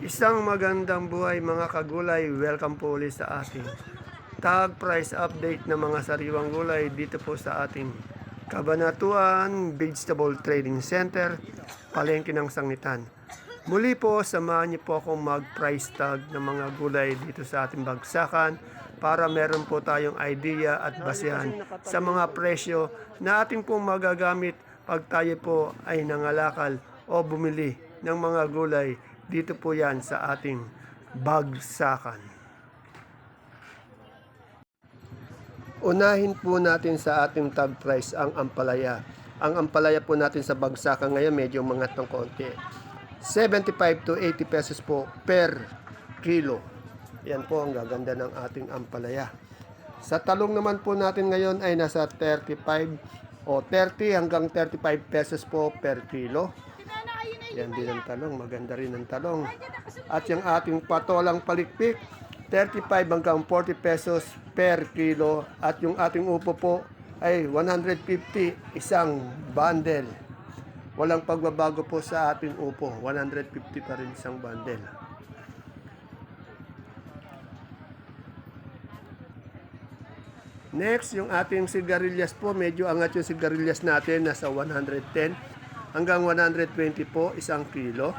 Isang magandang buhay mga kagulay, welcome po ulit sa ating tag price update ng mga sariwang gulay dito po sa ating Kabanatuan Vegetable Trading Center, Palengke ng Sangitan. Muli po, samahan niyo po akong mag-price tag ng mga gulay dito sa ating bagsakan para meron po tayong idea at basehan sa mga presyo na ating pong magagamit pag tayo po ay nangalakal o bumili ng mga gulay dito po yan sa ating bagsakan. Unahin po natin sa ating tag price ang ampalaya. Ang ampalaya po natin sa bagsakan ngayon medyo umangat ng konti. 75 to 80 pesos po per kilo. Yan po ang gaganda ng ating ampalaya. Sa talong naman po natin ngayon ay nasa 35 o 30 hanggang 35 pesos po per kilo. Yan din ang talong, maganda rin ang talong. At yung ating patolang palikpik, 35 hanggang 40 pesos per kilo. At yung ating upo po ay 150 isang bundle. Walang pagbabago po sa ating upo, 150 pa rin isang bundle. Next, yung ating sigarilyas po, medyo angat yung sigarilyas natin, nasa 110 hanggang 120 po isang kilo.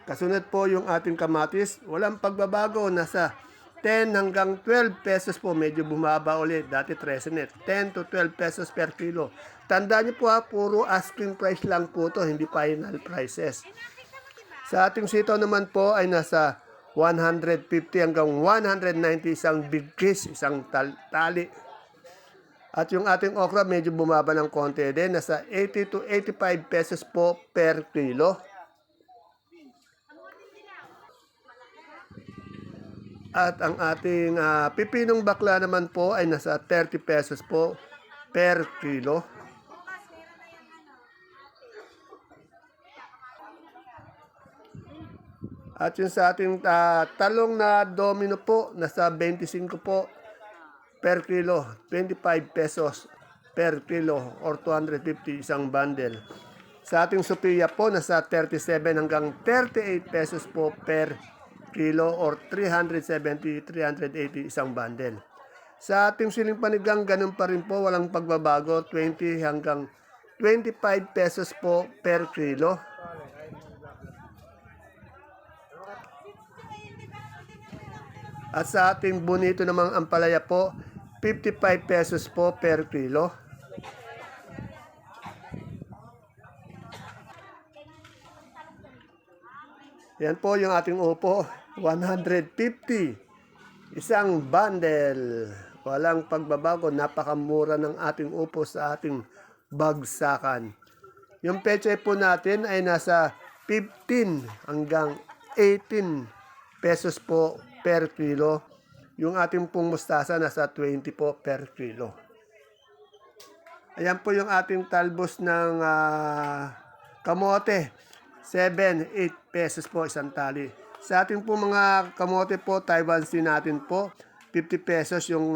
Kasunod po yung ating kamatis, walang pagbabago, nasa 10 hanggang 12 pesos po, medyo bumaba ulit, dati 13 net, 10 to 12 pesos per kilo. Tandaan niyo po ha, puro asking price lang po to, hindi final prices. Sa ating sitaw naman po ay nasa 150 hanggang 190 isang big kiss, isang tali. At yung ating okra medyo bumaba ng konti din, nasa 80 to 85 pesos po per kilo. At ang ating pipinong bakla naman po ay nasa 30 pesos po per kilo. At yung sa ating talong na domino po, nasa 25 po per kilo, 25 pesos per kilo or 250 isang bundle. Sa ating Sophia po, nasa 37 hanggang 38 pesos po per kilo or 370, 380 isang bundle. Sa ating siling panigang, ganun pa rin po, walang pagbabago, 20 hanggang 25 pesos po per kilo. At sa ating bonito namang ampalaya po, 55 pesos po per kilo. Yan po yung ating upo, 150. Isang bundle. Walang pagbabago, napakamura ng ating upo sa ating bagsakan. Yung peche po natin ay nasa 15 hanggang 18 pesos po per kilo. Yung ating pong mustasa nasa 20 po per kilo. Ayan po yung ating talbos ng kamote. 7, 8 pesos po isang tali. Sa ating po mga kamote po, Taiwan Sea natin po, 50 pesos yung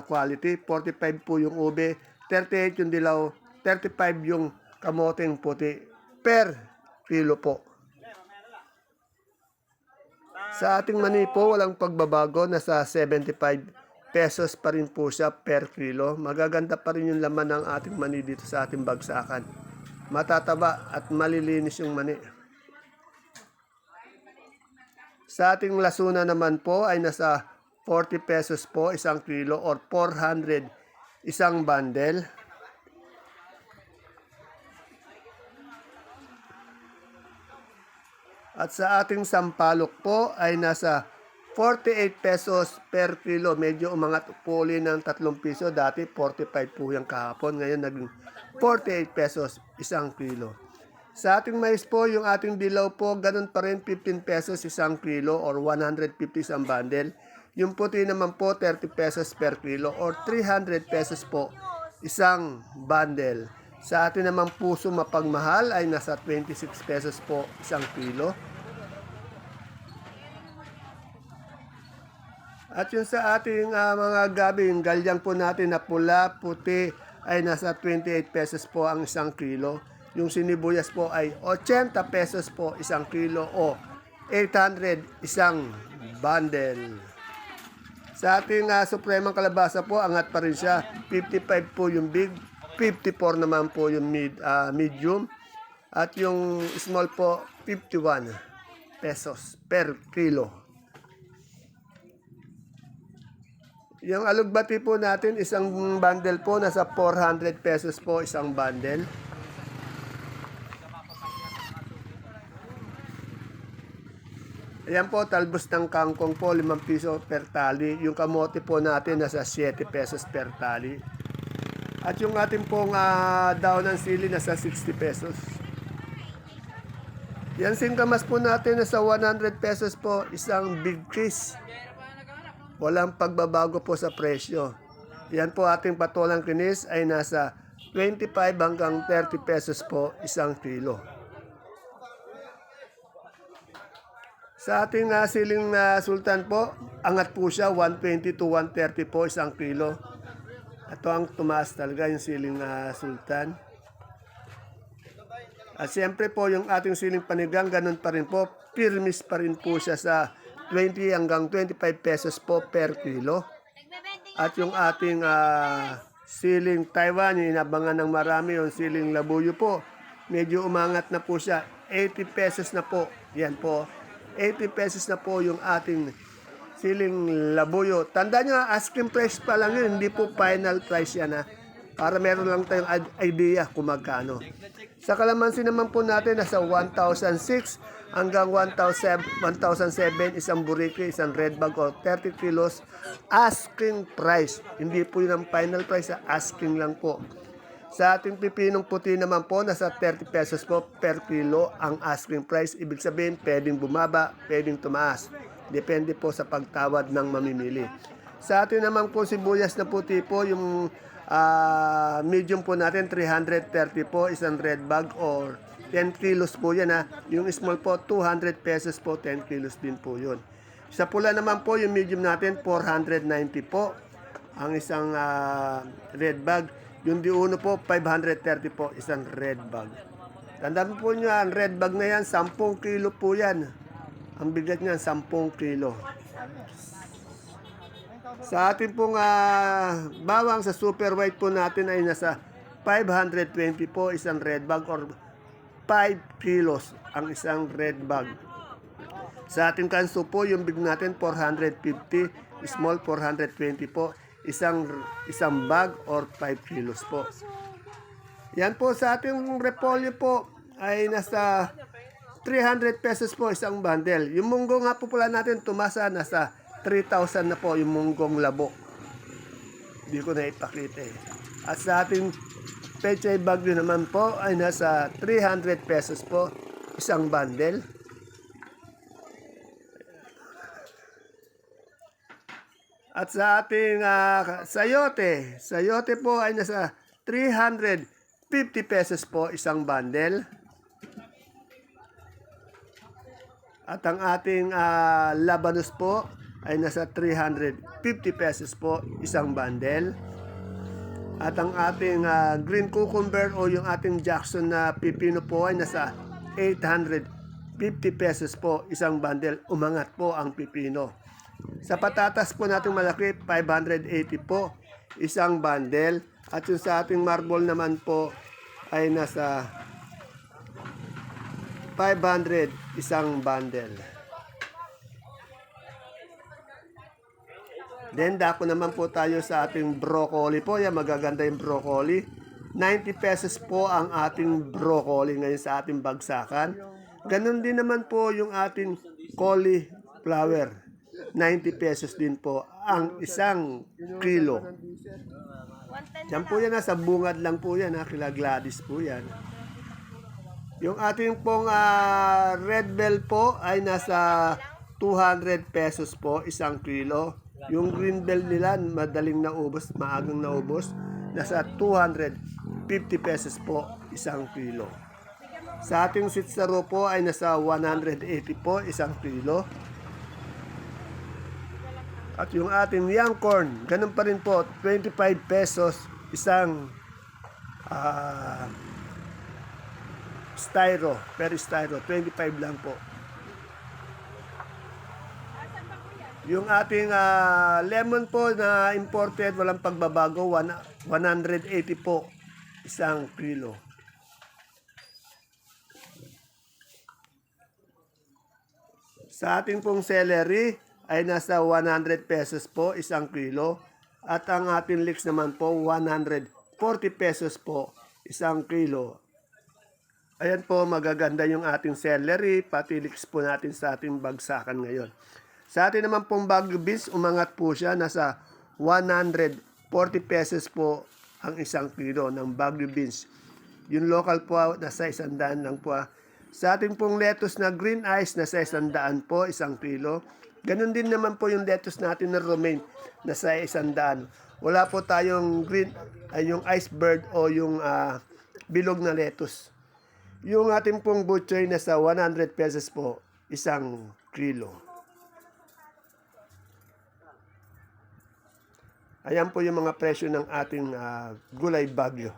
quality, 45 po yung ube, 38 yung dilaw, 35 yung kamoteng puti per kilo po. Sa ating mani po, walang pagbabago, nasa 75 pesos pa rin po siya per kilo. Magaganda pa rin yung laman ng ating mani dito sa ating bagsakan. Matataba at malilinis yung mani. Sa ating lasuna naman po ay nasa 40 pesos po isang kilo or 400 isang bundle. At sa ating sampalok po ay nasa 48 pesos per kilo. Medyo umangat po ulit ng 3 piso. Dati 45 po yung kahapon. Ngayon naging 48 pesos isang kilo. Sa ating mais po, yung ating dilaw po, ganun pa rin 15 pesos isang kilo or 150 isang bundle. Yung puti naman po, 30 pesos per kilo or 300 pesos po isang bundle. Sa atin naman puso mapagmahal ay nasa 26 pesos po isang kilo. At yung sa ating mga gabi, yung galyang po natin na pula, puti ay nasa 28 pesos po ang isang kilo. Yung sinibuyas po ay 80 pesos po isang kilo o 800 isang bundle. Sa ating supremang kalabasa po, angat pa rin siya. 55 po yung big, 54 naman po yung medium. At yung small po, 51 pesos per kilo. Yung alugbati po natin, isang bundle po, nasa 400 pesos po isang bundle. Ayan po, talbos ng kangkong po, 5 piso per tali. Yung kamote po natin, nasa 7 pesos per tali. At yung ating pong daon ng sili, nasa 60 pesos. Yan singkamas po natin, nasa 100 pesos po, isang big kiss. Walang pagbabago po sa presyo. Yan po ating patolang kinis ay nasa 25 hanggang 30 pesos po isang kilo. Sa ating siling sultan po, angat po siya 120 to 130 po isang kilo. Ito ang tumaas talaga yung siling sultan. At siyempre po yung ating siling panigang, ganun pa rin po. Pirmis pa rin po siya sa 20 hanggang 25 pesos po per kilo. At yung ating siling Taiwan, yung inabangan ng marami, yung siling labuyo po, medyo umangat na po siya. 80 pesos na po. Yan po. 80 pesos na po yung ating siling labuyo. Tandaan nyo, asking price pa lang yun. Hindi po final price yan ha. Para meron lang tayong idea kung magkano. Sa kalamansi naman po natin, nasa 1,006 hanggang 1,007 isang buriki, isang red bag o 30 kilos. Asking price. Hindi po yun ang final price, asking lang po. Sa ating pipinong puti naman po, nasa 30 pesos po per kilo ang asking price. Ibig sabihin, pwedeng bumaba, pwedeng tumaas. Depende po sa pagtawad ng mamimili. Sa atin naman po sibuyas na puti po, yung medium po natin, 330 po, isang red bag or 10 kilos po yan ha. Yung small po, 200 pesos po, 10 kilos din po yun. Sa pula naman po, yung medium natin, 490 po. Ang isang red bag. Yung di-uno po, 530 po, isang red bag. Tandaan po nyo, ang red bag na yan, 10 kilo po yan. Ang bigat niyan, 10 kilo. Sa ating pong bawang sa super white po natin ay nasa 520 po, isang red bag or 5 kilos ang isang red bag. Sa ating kanso po, yung big natin, 450, small 420 po. Isang bag or 5 kilos po. Yan po sa ating repolyo po ay nasa 300 pesos po isang bundle. Yung munggo nga po pala natin tumasa, nasa 3,000 na po yung munggong labo. Hindi ko na ipakita eh. At sa ating pechay bagyo naman po ay nasa 300 pesos po isang bundle. At sa ating sayote po ay nasa 350 pesos po isang bundle. At ang ating labanos po ay nasa 350 pesos po isang bundle. At ang ating green cucumber o yung ating Jackson na pipino po ay nasa 850 pesos po isang bundle. Umangat po ang pipino. Sa patatas po natin malaki, 580 po isang bundle. At yung sa ating marble naman po ay nasa 500 isang bundle. Then dako naman po tayo sa ating broccoli po. Yan, magaganda yung broccoli. 90 pesos po ang ating broccoli ngayon sa ating bagsakan. Ganun din naman po yung ating cauliflower. 90 pesos din po ang isang kilo. Yan po yan, sa bungad lang po yan, kila Gladys po yan. Yung ating pong red bell po ay nasa 200 pesos po isang kilo. Yung green bell nila, madaling naubos, maagang naubos, nasa 250 pesos po isang kilo. Sa ating sitsaro po ay nasa 180 po isang kilo. At yung ating young corn, ganun pa rin po, 25 pesos isang styro, per styro, 25 lang po. Yung ating lemon po na imported, walang pagbabago, 180 po isang kilo. Sa ating pong celery ay nasa 100 pesos po isang kilo. At ang ating leeks naman po 140 pesos po isang kilo. Ayan po, magaganda yung ating celery, pati leeks po natin sa ating bagsakan ngayon. Sa atin naman pong Baguio beans, umangat po siya, nasa 140 pesos po ang isang kilo ng Baguio beans. Yung local po, nasa 100 lang po. Sa ating pong lettuce na green ice, nasa 100 po isang kilo. Ganun din naman po yung lettuce natin na romaine, nasa 100. Wala po tayong green, ay yung iceberg o yung bilog na lettuce. Yung ating pong butchoy nasa 100 pesos po isang kilo. Ayan po yung mga presyo ng ating gulay Baguio.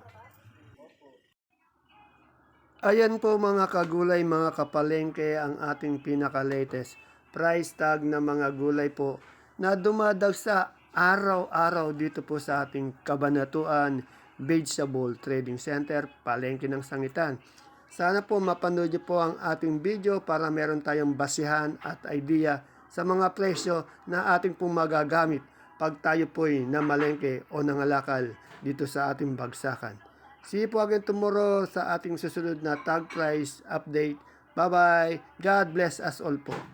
Ayan po mga kagulay, mga kapalengke, ang ating pinaka-latest price tag na mga gulay po na dumadagsa araw-araw dito po sa ating Kabanatuan Vegetable Trading Center, Palengke ng Sangitan. Sana po mapanood niyo po ang ating video para meron tayong basihan at idea sa mga presyo na ating pong magagamit pag tayo po'y namalengke o nangalakal dito sa ating bagsakan. See you po again tomorrow sa ating susunod na tag price update. Bye-bye. God bless us all po.